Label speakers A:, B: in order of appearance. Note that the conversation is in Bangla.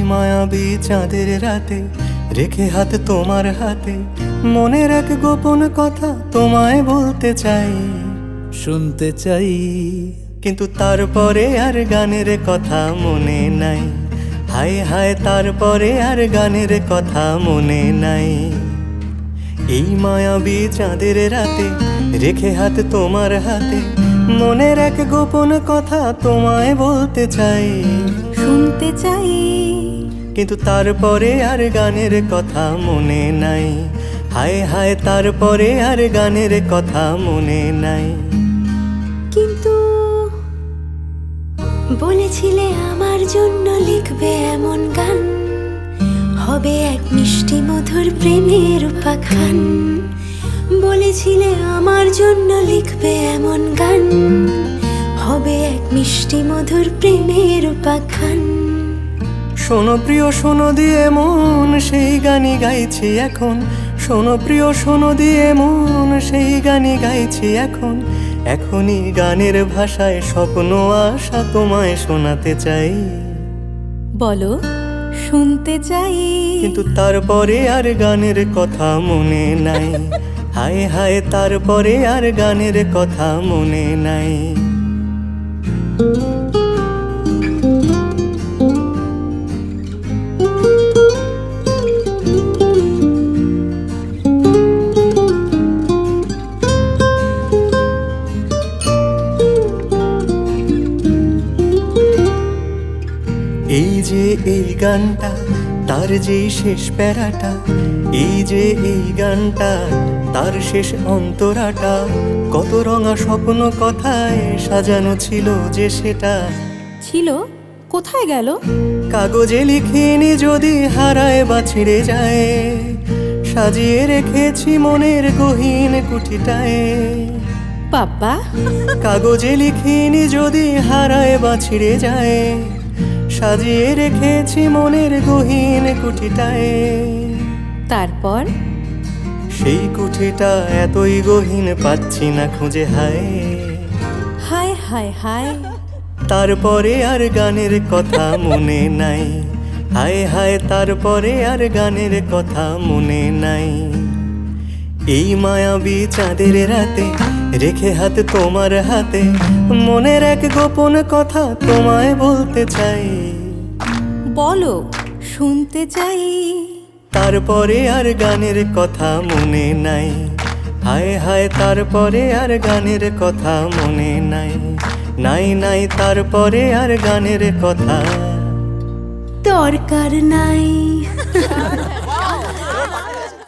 A: মায়াবী চাঁদের রাতে রেখে হাত তোমার হাতে মনের এক গোপন কথা তোমায় বলতে চাই,
B: শুনতে চাই।
A: কিন্তু তারপরে আর গানের কথা মনে নাই। হায় হায় তারপরে আর গানের কথা মনে নাই। এই মায়াবী চাঁদের রাতে রেখে হাত তোমার হাতে মনের এক গোপন কথা তোমায় বলতে চাই,
C: শুনতে চাই।
A: কিন্তু তারপরে আর গানের কথা মনে নাই। হায় হায় তারপরে আর গানের কথা মনে নাই।
C: কিন্তু বলেছিলে আমার জন্য লিখবে এমন গান, হবে এক মিষ্টি মধুর প্রেমের উপাখ্যান। বলেছিলে আমার জন্য লিখবে এমন গান, হবে এক মিষ্টি মধুর প্রেমের উপাখ্যান।
A: শোনো প্রিয় শোনো দিয়ে মন সেই গানই গাইছি এখন। শোনো প্রিয় শোনো দিয়ে মন সেই গানই গাইছি এখন। এখনই গানের ভাষায় স্বপ্ন আশা তোমায় শোনাতে চাই,
C: বলো শুনতে চাই।
A: কিন্তু তারপরে আর গানের কথা মনে নাই। হায় হায় তারপরে আর গানের কথা মনে নাই। এই যে এই গানটা তার যেই শেষ প্যারাটা, এই যে এই গানটা তার শেষ অন্তরাটা, কত রঙা স্বপ্ন কথায় সাজানো ছিল যে সেটা।
C: ছিল কোথায় গেল?
A: কাগজে লিখিনি যদি হারায় বা ছিঁড়ে যায়, সাজিয়ে রেখেছি মনের গহীন কুঠিটায়।
C: বাবা,
A: কাগজে লিখিনি যদি হারায় বা ছিঁড়ে যায়, সাজিয়ে রেখেছি মনের গহীন কুঠিটায়।
C: তারপর
A: সেই কুঠিটা এতই গহীন পাচ্ছি না খুঁজে। হায়
C: হায় হায় হায়,
A: তারপরে আর গানের কথা মনে নাই। হায় হায় তারপরে আর গানের কথা মনে নাই। এই মায়াবী চাঁদের রাতে রেখে হাত তোমার হাতে মনের এক গোপন কথা তোমায় বলতে চাই,
C: বলো শুনতে চাই।
A: তারপরে আর গানের কথা মনে নাই। হায় হায় তারপরে আর গানের কথা মনে নাই। নাই নাই তারপরে আর গানের কথা
C: দরকার নাই।